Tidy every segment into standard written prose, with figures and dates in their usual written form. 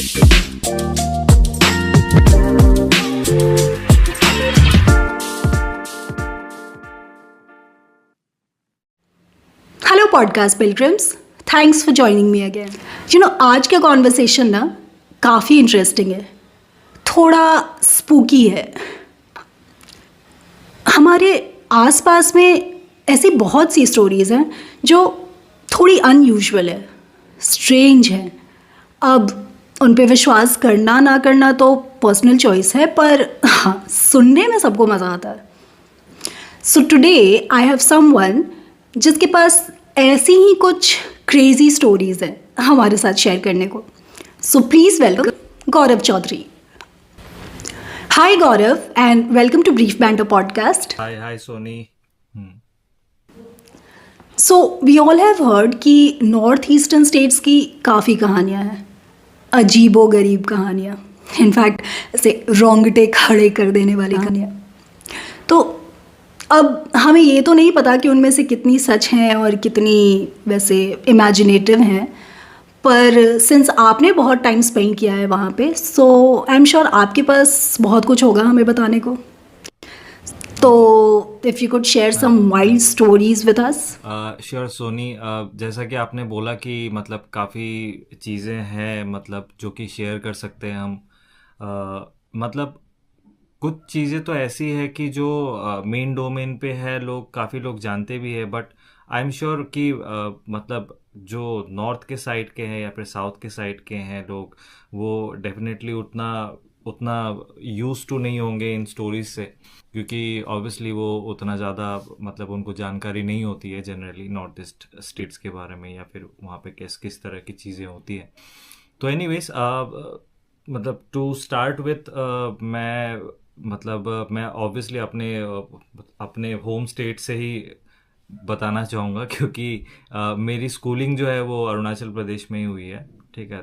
Hello podcast pilgrims, thanks for joining me again. आज का conversation ना काफ़ी इंटरेस्टिंग है, थोड़ा स्पूकी है। हमारे आसपास में ऐसी बहुत सी स्टोरीज़ हैं जो थोड़ी अनयूजुअल है, स्ट्रेंज है। अब उन पे विश्वास करना ना करना तो पर्सनल चॉइस है, पर हाँ, सुनने में सबको मज़ा आता है। So today I have someone जिसके पास ऐसी ही कुछ क्रेजी स्टोरीज़ हैं हमारे साथ शेयर करने को। So please welcome Gaurav Chaudhary. Hi Gaurav and welcome to brief banter podcast. Hi Soni. So we all have heard कि नॉर्थ ईस्टर्न स्टेट्स की काफ़ी कहानियाँ हैं, अजीबो गरीब कहानियाँ, इनफैक्ट ऐसे रोंगटे खड़े कर देने वाली कहानियाँ। तो अब हमें ये तो नहीं पता कि उनमें से कितनी सच हैं और कितनी वैसे इमेजिनेटिव हैं, पर सिंस आपने बहुत टाइम स्पेंड किया है वहाँ पे, सो आई एम श्योर आपके पास बहुत कुछ होगा हमें बताने को। तो if you could share some wild stories with us. Sure Soni, जैसा कि आपने बोला कि मतलब काफ़ी चीज़ें हैं मतलब जो कि शेयर कर सकते हैं हम। मतलब कुछ चीज़ें तो ऐसी है कि जो मेन डोमेन पे है, काफ़ी लोग जानते भी है, बट आई एम श्योर कि मतलब जो नॉर्थ के साइड के हैं या फिर साउथ के साइड के हैं लोग, वो डेफिनेटली उतना उतना यूज टू नहीं होंगे इन स्टोरीज से, क्योंकि ऑब्वियसली वो उतना ज़्यादा मतलब उनको जानकारी नहीं होती है जनरली नॉर्थ ईस्ट स्टेट्स के बारे में, या फिर वहाँ पे किस किस तरह की चीज़ें होती हैं। तो एनीवेज, मतलब टू स्टार्ट विथ, मैं ऑब्वियसली अपने होम स्टेट से ही बताना चाहूँगा, क्योंकि मेरी स्कूलिंग जो है वो अरुणाचल प्रदेश में ही हुई है। ठीक है,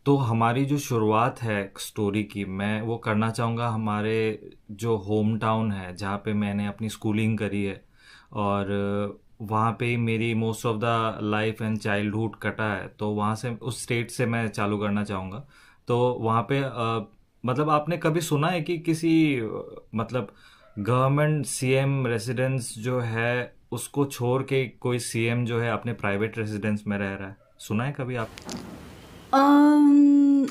तो हमारी जो शुरुआत है स्टोरी की, मैं वो करना चाहूँगा हमारे जो होम टाउन है जहाँ पे मैंने अपनी स्कूलिंग करी है, और वहाँ पे ही मेरी most of the life and childhood कटा है। तो वहाँ से, उस स्टेट से मैं चालू करना चाहूँगा। तो वहाँ पे मतलब आपने कभी सुना है कि किसी मतलब गवर्नमेंट सीएम रेसिडेंस जो है उसको छोड़ के कोई सीएम जो है अपने प्राइवेट रेसिडेंस में रह रहा है? सुना है कभी आप?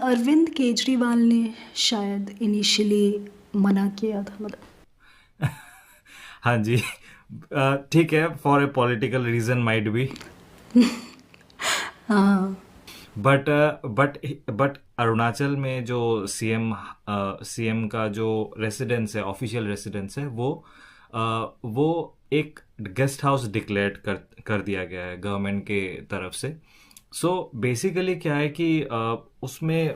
अरविंद केजरीवाल ने शायद इनिशियली मना किया था, मतलब। हाँ जी। ठीक है, for a political reason might be, हाँ। बट बट अरुणाचल में जो सीएम का जो रेसिडेंस है, ऑफिशियल रेसिडेंस है, वो एक गेस्ट हाउस डिक्लेयर कर दिया गया है गवर्नमेंट के तरफ से। सो बेसिकली क्या है कि उसमें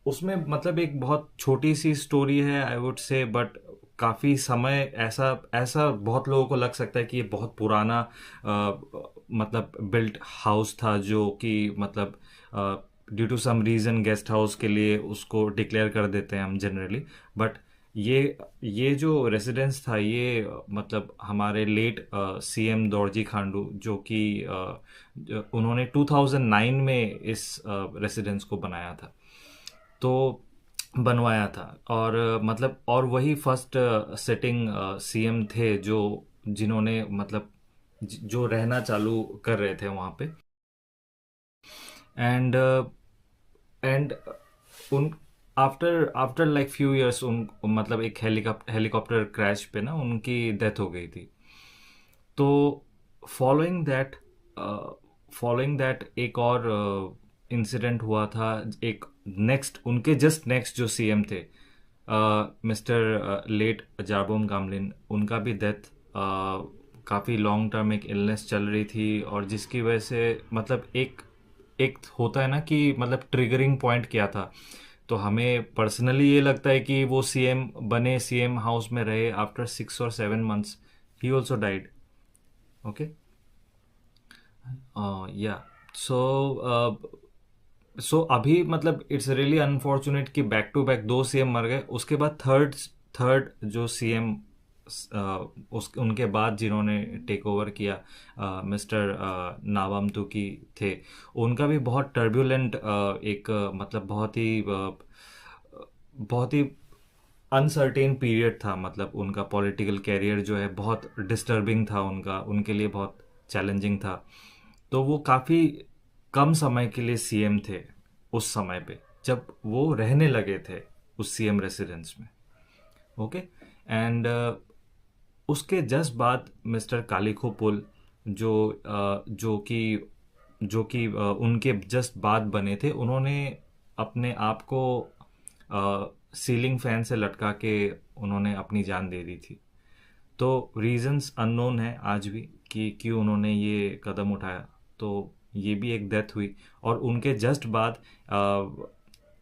उसमें मतलब एक बहुत छोटी सी स्टोरी है आई वुड से, बट काफ़ी समय ऐसा ऐसा बहुत लोगों को लग सकता है कि ये बहुत पुराना मतलब बिल्ट हाउस था, जो कि मतलब due to some reason guest house के लिए उसको डिक्लेयर कर देते हैं हम जनरली। बट ये जो रेसिडेंस था, ये मतलब हमारे लेट सीएम दोरजी खांडू, जो कि उन्होंने 2009 में इस रेसिडेंस को बनाया था, तो बनवाया था। और मतलब और वही फर्स्ट सिटिंग सीएम थे जो जिन्होंने मतलब जो रहना चालू कर रहे थे वहाँ पे। एंड एंड उन after after like few years, उन मतलब एक हेलीकॉप्टर क्रैश पे ना उनकी डेथ हो गई थी। तो फॉलोइंग दैट फॉलोइंग दैट एक और इंसिडेंट हुआ था। एक नेक्स्ट, उनके जस्ट नेक्स्ट जो सीएम थे, मिस्टर लेट जारबोम गामलिन, उनका भी डेथ काफ़ी लॉन्ग टर्म एक इलनेस चल रही थी, और जिसकी वजह से मतलब एक एक होता है ना कि मतलब ट्रिगरिंग पॉइंट क्या था। तो हमें पर्सनली ये लगता है कि वो सीएम बने, सीएम हाउस में रहे, आफ्टर 6 और 7 months he also died. Okay, या सो अभी मतलब इट्स रियली अनफॉर्चुनेट कि बैक टू बैक 2 सीएम मर गए। उसके बाद थर्ड थर्ड जो सीएम उस उनके बाद जिन्होंने टेक ओवर किया, मिस्टर नाबाम तुकी थे, उनका भी बहुत टर्बुलेंट एक मतलब बहुत ही अनसर्टेन पीरियड था। मतलब उनका पॉलिटिकल कैरियर जो है बहुत डिस्टर्बिंग था, उनका उनके लिए बहुत चैलेंजिंग था। तो वो काफ़ी कम समय के लिए सीएम थे उस समय पे, जब वो रहने लगे थे उस सीएम रेसिडेंस में। ओके। एंड उसके जस्ट बाद मिस्टर कालिखो पुल, जो जो कि उनके जस्ट बाद बने थे, उन्होंने अपने आप को सीलिंग फैन से लटका के उन्होंने अपनी जान दे दी थी। तो रीजंस अननोन है आज भी कि क्यों उन्होंने ये कदम उठाया। तो ये भी एक डेथ हुई। और उनके जस्ट बाद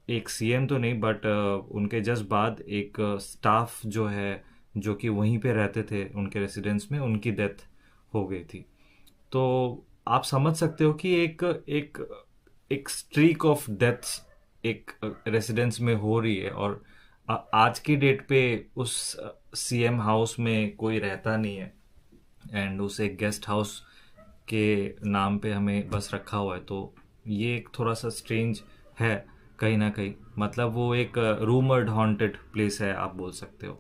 एक सीएम तो नहीं, बट उनके जस्ट बाद एक स्टाफ जो है, जो कि वहीं पे रहते थे उनके रेसिडेंस में, उनकी डेथ हो गई थी। तो आप समझ सकते हो कि एक एक स्ट्रीक ऑफ डेथ्स एक रेसिडेंस में हो रही है। और आज की डेट पे उस सीएम हाउस में कोई रहता नहीं है, एंड उसे एक गेस्ट हाउस के नाम पे हमें बस रखा हुआ है। तो ये एक थोड़ा सा स्ट्रेंज है कहीं ना कहीं। मतलब वो एक रूमर्ड हॉन्टेड प्लेस है, आप बोल सकते हो।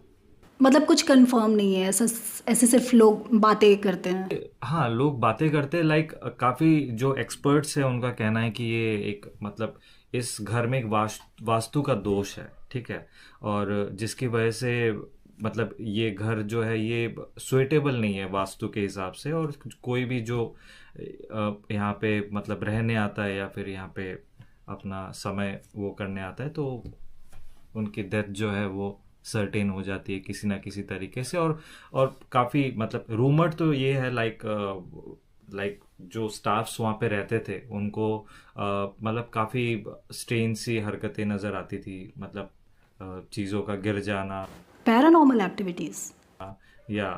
मतलब कुछ कंफर्म नहीं है, ऐसा ऐसे सिर्फ लोग बातें करते हैं। हाँ, लोग बातें करते हैं। लाइक काफ़ी जो एक्सपर्ट्स हैं उनका कहना है कि ये एक मतलब इस घर में एक वास्तु का दोष है, ठीक है। और जिसकी वजह से मतलब ये घर जो है ये सुइटेबल नहीं है वास्तु के हिसाब से। और कोई भी जो यहाँ पे मतलब रहने आता है या फिर यहाँ पे अपना समय वो करने आता है, तो उनकी डेथ जो है वो सर्टेन हो जाती है किसी ना किसी तरीके से। और काफ़ी मतलब रूमर तो ये है, लाइक जो स्टाफ्स वहाँ पे रहते थे उनको मतलब काफ़ी स्ट्रेंज सी हरकतें नज़र आती थी। मतलब चीज़ों का गिर जाना, पैरानॉर्मल एक्टिविटीज़। या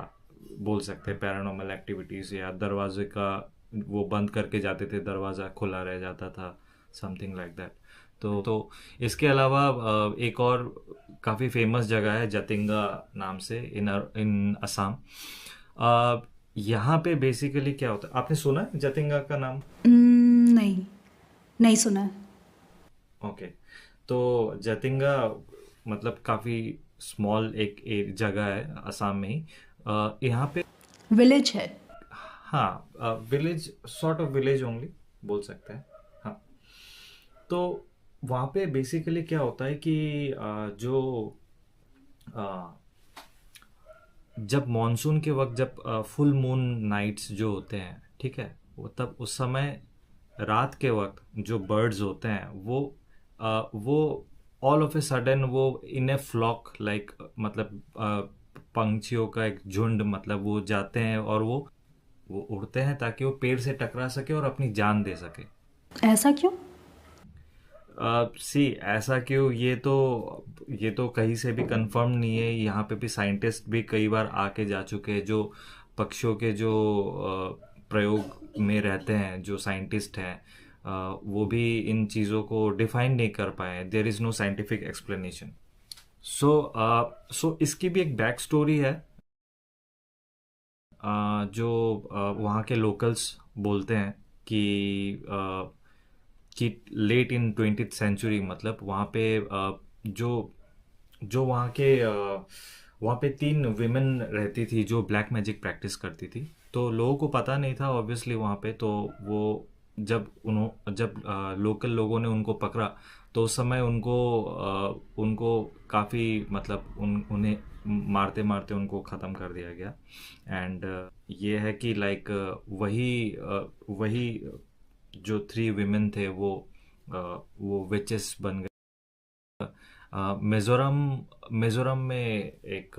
बोल सकते हैं पैरानॉर्मल एक्टिविटीज़, या दरवाजे का वो बंद करके जाते थे, दरवाज़ा खुला रह जाता था, समथिंग लाइक दैट। तो इसके अलावा एक और काफ़ी फेमस जगह है जतिंगा नाम से, इन असम। यहाँ पे बेसिकली क्या होता है, आपने सुना है जतिंगा का नाम? नहीं, नहीं सुना है। ओके। तो जतिंगा मतलब काफ़ी स्मॉल एक जगह है असम में ही। यहाँ पे विलेज है। हाँ, village, sort of village only बोल सकते हैं। हाँ। तो वहाँ पे बेसिकली क्या होता है कि जो अ, जब मॉनसून के वक्त, जब फुल मून नाइट्स जो होते हैं, ठीक है, वो तब उस समय रात के वक्त जो बर्ड्स होते हैं वो ऑल ऑफ ए सडन वो इन ए फ्लॉक, लाइक मतलब पंछियों का एक झुंड, मतलब वो जाते हैं और वो उड़ते हैं ताकि वो पेड़ से टकरा सके और अपनी जान दे सके। ऐसा क्यों? सी ऐसा क्यों, ये तो कहीं से भी कंफर्म नहीं है। यहाँ पे भी साइंटिस्ट भी कई बार आके जा चुके हैं, जो पक्षियों के जो प्रयोग में रहते हैं, जो साइंटिस्ट हैं, वो भी इन चीज़ों को डिफाइन नहीं कर पाए। There is no scientific explanation. So इसकी भी एक बैक स्टोरी है, जो वहाँ के लोकल्स बोलते हैं कि लेट इन 20th सेंचुरी, मतलब वहाँ पे जो जो वहाँ पे 3 विमेन रहती थी जो ब्लैक मैजिक प्रैक्टिस करती थी। तो लोगों को पता नहीं था ऑब्वियसली वहाँ पे। तो वो जब लोकल लोगों ने उनको पकड़ा, तो उस समय उनको काफ़ी मतलब उन्हें मारते मारते उनको ख़त्म कर दिया गया। एंड ये है कि लाइक वही जो 3 विमेन थे वो विचेस बन गए। मिजोरम मिजोरम में एक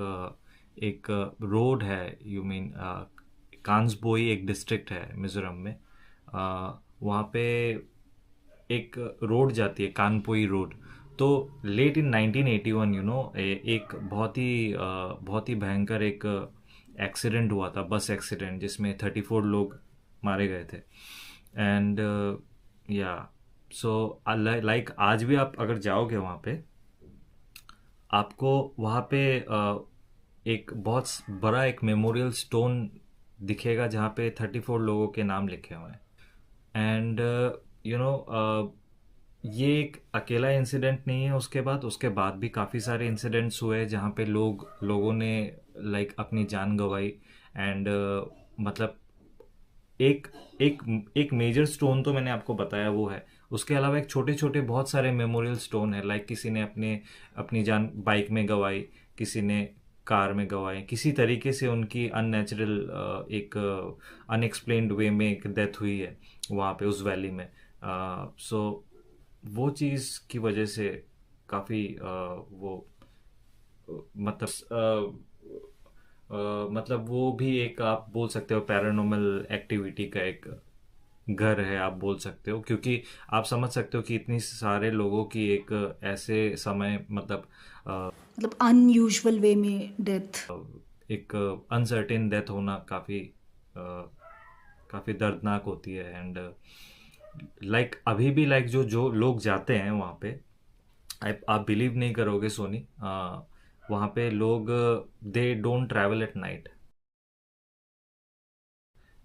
रोड है, यू मीन कांसबोई एक डिस्ट्रिक्ट है मिजोरम में। वहाँ पे एक रोड जाती है, कानपोई रोड। तो लेट इन 1981, एक बहुत ही भयंकर एक एक्सीडेंट हुआ था, बस एक्सीडेंट, जिसमें 34 लोग मारे गए थे। एंड या सो लाइक आज भी आप अगर जाओगे वहाँ पे, आपको वहाँ पे एक बहुत बड़ा एक मेमोरियल स्टोन दिखेगा जहाँ पे 34 लोगों के नाम लिखे हुए हैं। एंड यू नो ये एक अकेला इंसिडेंट नहीं है। उसके बाद भी काफ़ी सारे इंसिडेंट्स हुए जहाँ पे लोगों ने लाइक अपनी जान गंवाई। एंड मतलब एक एक एक मेजर स्टोन तो मैंने आपको बताया वो है। उसके अलावा एक छोटे छोटे बहुत सारे मेमोरियल स्टोन है। लाइक किसी ने अपनी जान बाइक में गंवाई, किसी ने कार में गंवाई, किसी तरीके से उनकी अननेचुरल एक अनएक्सप्लेन्ड वे में एक डेथ हुई है वहाँ पे उस वैली में। सो वो चीज़ की वजह से काफ़ी वो मतलब मतलब वो भी एक आप बोल सकते हो पैरानॉर्मल एक्टिविटी का एक घर है, आप बोल सकते हो। क्योंकि आप समझ सकते हो कि इतनी सारे लोगों की एक ऐसे समय मतलब मतलब अनयूजुअल वे में डेथ। एक अनसर्टेन डेथ होना काफ़ी दर्दनाक होती है। एंड लाइक अभी भी लाइक जो लोग जाते हैं वहाँ पे, आप बिलीव नहीं करोगे सोनी, वहाँ पे लोग they don't travel at night.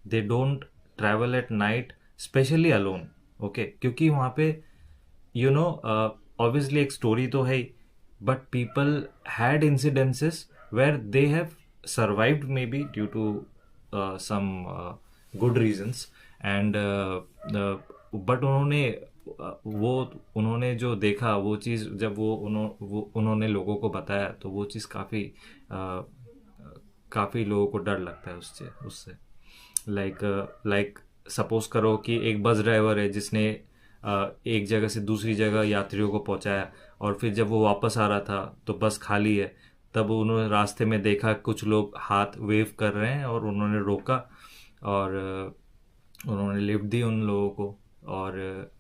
They don't travel at night specially alone. Okay, क्योंकि वहाँ पे यू नो ऑब्वियसली एक स्टोरी तो है ही, but people had incidences where they have survived maybe due to some good reasons. And but उन्होंने जो देखा वो चीज़, जब उन्होंने लोगों को बताया तो वो चीज़ काफ़ी लोगों को डर लगता है उससे। लाइक सपोज करो कि एक बस ड्राइवर है जिसने एक जगह से दूसरी जगह यात्रियों को पहुंचाया, और फिर जब वो वापस आ रहा था तो बस खाली है। तब उन्होंने रास्ते में देखा कुछ लोग हाथ वेव कर रहे हैं और उन्होंने रोका, और उन्होंने लिफ्ट दी उन लोगों को। और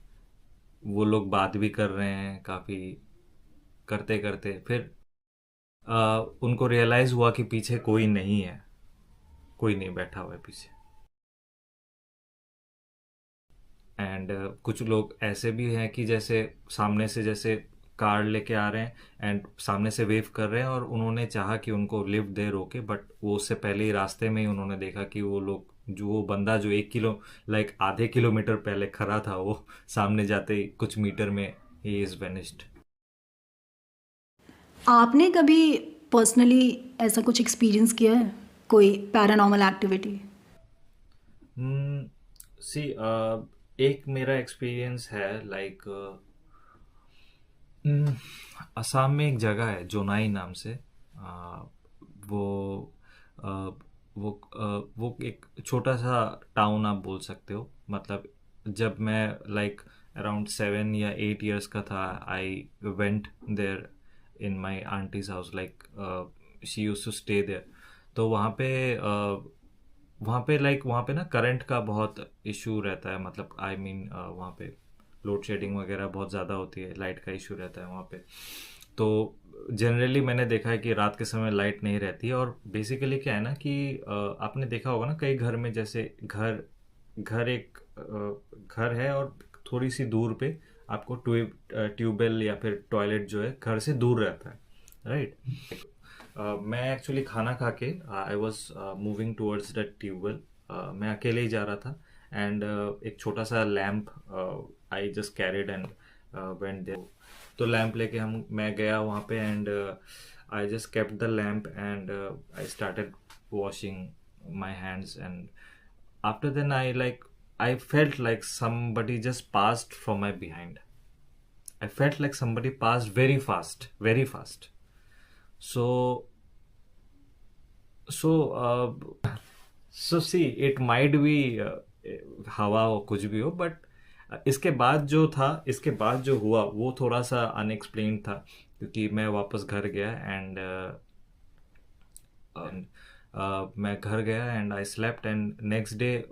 वो लोग बात भी कर रहे हैं काफ़ी, करते करते फिर उनको रियलाइज़ हुआ कि पीछे कोई नहीं है, कोई नहीं बैठा हुआ है पीछे। एंड कुछ लोग ऐसे भी हैं कि जैसे सामने से जैसे कार लेके आ रहे हैं एंड सामने से वेव कर रहे हैं, और उन्होंने चाहा कि उनको लिफ्ट दे रोके, बट वो उससे पहले ही रास्ते में ही उन्होंने देखा कि वो बंदा जो 1 किलो लाइक आधे किलोमीटर पहले खड़ा था, वो सामने जाते ही कुछ मीटर में ही इज वेनिस्ड। आपने कभी पर्सनली ऐसा कुछ एक्सपीरियंस किया है, कोई पैरानॉर्मल एक्टिविटी? सी एक मेरा एक्सपीरियंस है लाइक असम में एक जगह है जोनाई नाम से। वो आ, वो एक छोटा सा टाउन आप बोल सकते हो। मतलब जब मैं लाइक अराउंड 7 या 8 years का था, I went there in my aunty's house. Like she use to stay there. तो वहाँ पे ना करंट का बहुत इशू रहता है। मतलब आई मीन वहाँ पे लोड शेडिंग वगैरह बहुत ज़्यादा होती है, लाइट का इशू रहता है वहाँ पे। तो जनरली मैंने देखा है कि रात के समय लाइट नहीं रहती है। और बेसिकली क्या है ना कि आपने देखा होगा ना कई घर में, जैसे घर घर एक घर है और थोड़ी सी दूर पे आपको ट्यूबवेल या फिर टॉयलेट जो है घर से दूर रहता है, राइट। मैं एक्चुअली खाना खा के I was moving towards the tube well. मैं अकेले ही जा रहा था। एंड एक छोटा सा lamp I just carried and went there. तो लैम्प लेके मैं गया वहाँ पे। And I just kept the lamp and I started washing my hands. And after then I felt like somebody just passed from my behind. I felt like somebody passed very fast, very fast. So, so see, it might be हवा हो कुछ भी हो, but इसके बाद जो हुआ वो थोड़ा सा अनएक्सप्लेन्ड था। क्योंकि मैं वापस घर गया एंड मैं घर गया and I slept. And next day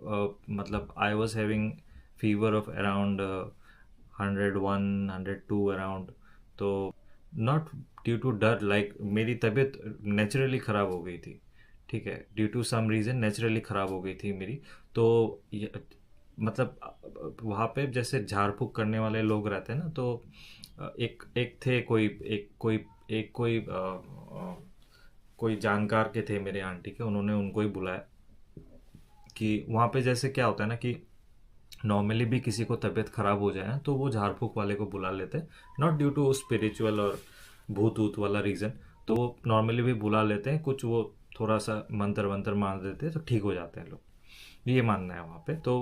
मतलब I was having fever of around 101 102 around. तो नॉट ड्यू टू डर, लाइक मेरी तबीयत नेचुरली ख़राब हो गई थी। ठीक है, due to some reason naturally ख़राब हो गई थी मेरी। तो मतलब वहाँ पे जैसे झाड़ फूक करने वाले लोग रहते हैं ना, तो एक एक थे कोई एक कोई एक कोई कोई जानकार के थे मेरे आंटी के, उन्होंने उनको ही बुलाया कि वहाँ पे जैसे क्या होता है ना कि नॉर्मली भी किसी को तबीयत खराब हो जाए तो वो झाड़ फूक वाले को बुला लेते हैं, नॉट ड्यू टू स्पिरिचुअल और भूत ऊत वाला रीज़न, तो वो नॉर्मली भी बुला लेते हैं, कुछ वो थोड़ा सा मंत्र वंत्र मार देते हैं तो ठीक हो जाते हैं लोग, ये मानना है वहाँ पे। तो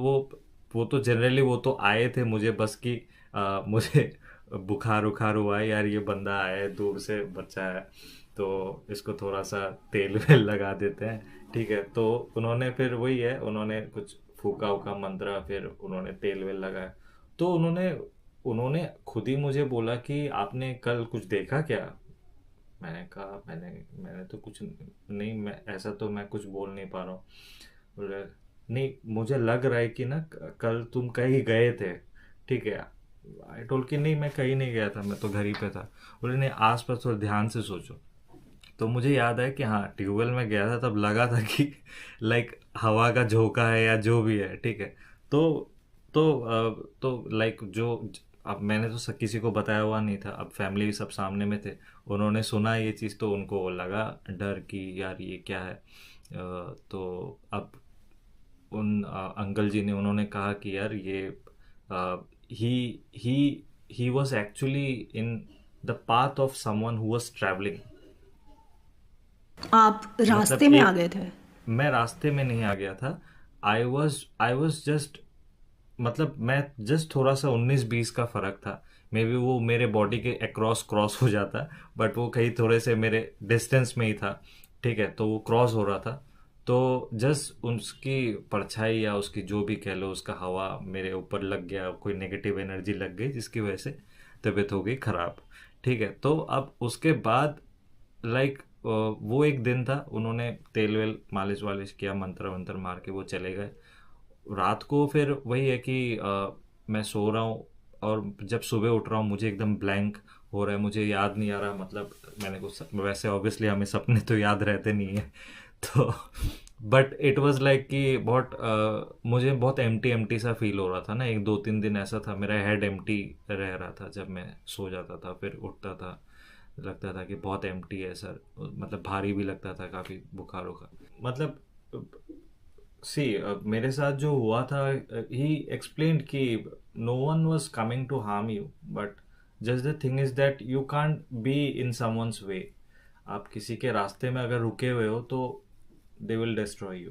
वो तो जनरली वो तो आए थे मुझे बस कि मुझे बुखार उखार हुआ है यार, ये बंदा आया है दूर से, बच्चा है तो इसको थोड़ा सा तेल वेल लगा देते हैं, ठीक है। तो उन्होंने फिर वही है, उन्होंने कुछ फूका उका मंत्रा, फिर उन्होंने तेल वेल लगाया। तो उन्होंने खुद ही मुझे बोला कि आपने कल कुछ देखा क्या? मैंने कहा मैंने तो कुछ नहीं, मैं ऐसा तो मैं कुछ बोल नहीं पा रहा हूँ। बोले नहीं, मुझे लग रहा है कि ना कल तुम कहीं गए थे, ठीक है। आई टोल्ड कि नहीं मैं कहीं नहीं गया था, मैं तो घर ही पे था। बोले नहीं, आस पास थोड़ा ध्यान से सोचो। तो मुझे याद है कि हाँ, ट्यूबवेल में गया था तब लगा था कि लाइक हवा का झोंका है या जो भी है, ठीक है। तो लाइक जो अब मैंने तो किसी को बताया हुआ नहीं था, अब फैमिली भी सब सामने में थे, उन्होंने सुना ये चीज़ तो उनको लगा डर कि यार ये क्या है। तो अब उन अंकल जी ने उन्होंने कहा कि यार ये he was actually in the path of someone who was travelling. आप मतलब रास्ते में आ एक, गए थे? मैं रास्ते में नहीं आ गया था, आई वॉज जस्ट, मतलब मैं जस्ट थोड़ा सा 19-20 का फ़र्क था, मे बी वो मेरे बॉडी के अक्रॉस क्रॉस हो जाता, बट वो कहीं थोड़े से मेरे डिस्टेंस में ही था, ठीक है। तो वो क्रॉस हो रहा था, तो जस्ट उसकी परछाई या उसकी जो भी कह लो, उसका हवा मेरे ऊपर लग गया, कोई नेगेटिव एनर्जी लग गई जिसकी वजह से तबीयत हो गई ख़राब, ठीक है। तो अब उसके बाद लाइक वो एक दिन था, उन्होंने तेल वेल मालिश वालिश किया, मंत्र वंत्र मार के वो चले गए। रात को फिर वही है कि मैं सो रहा हूँ और जब सुबह उठ रहा हूँ मुझे एकदम ब्लैंक हो रहा है, मुझे याद नहीं आ रहा, मतलब मैंने कुछ, वैसे ऑब्वियसली हमें सपने तो याद रहते नहीं है तो बट इट वाज लाइक कि बहुत मुझे बहुत एम्प्टी एम्प्टी सा फील हो रहा था ना, 1-2-3 दिन ऐसा था, मेरा हेड एम्प्टी रह रहा था जब मैं सो जाता था, फिर उठता था लगता था कि बहुत एम्प्टी है सर, मतलब भारी भी लगता था, काफ़ी बुखार उखार, मतलब सी मेरे साथ जो हुआ था, ही एक्सप्लेन्ड कि no one was coming to harm you, but just the thing is that you can't be in someone's way. आप किसी के रास्ते में अगर रुके हुए हो तो दे विल डिस्ट्रॉय यू।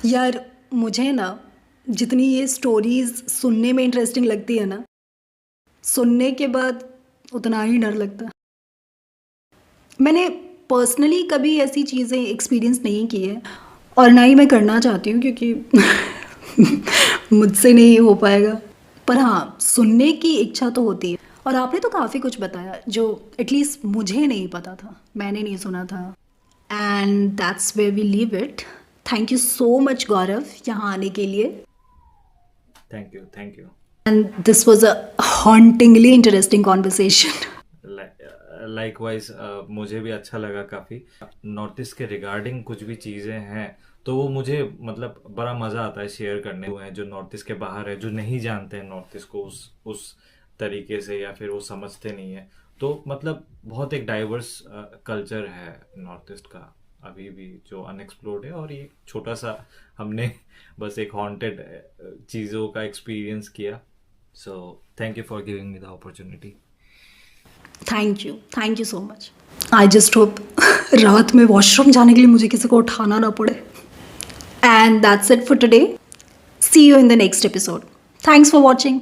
यार मुझे ना जितनी ये स्टोरीज सुनने में इंटरेस्टिंग लगती है ना, सुनने के बाद उतना ही डर लगता है। मैंने पर्सनली कभी ऐसी चीज़ें एक्सपीरियंस नहीं की है और ना ही मैं करना चाहती हूँ, क्योंकि मुझसे नहीं हो पाएगा। पर हाँ, सुनने की इच्छा तो होती है। और आपने तो काफ़ी कुछ बताया जो एटलीस्ट मुझे नहीं पता था, मैंने नहीं सुना था। And that's where we leave it. Thank you so much Gaurav यहाँ आने के लिए। Thank you. And this was a hauntingly interesting conversation. Likewise मुझे भी अच्छा लगा काफ़ी। नॉर्थ ईस्ट के रिगार्डिंग कुछ भी चीज़ें हैं तो वो मुझे मतलब बड़ा मज़ा आता है शेयर करने हुए हैं, जो नॉर्थ ईस्ट के बाहर है, जो नहीं जानते हैं नॉर्थ ईस्ट को उस तरीके से, या फिर वो समझते नहीं है। तो मतलब बहुत एक डाइवर्स कल्चर है नॉर्थ ईस्ट का अभी भी, जो अनएक्सप्लोर्ड है, और ये छोटा सा हमने बस एक हॉन्टेड चीज़ों का एक्सपीरियंस किया। So thank you for giving me the opportunity. Thank you so much. I just hope रात में वॉशरूम जाने के लिए मुझे किसी को उठाना ना पड़े। And that's it for today. See you in the next episode. Thanks for watching.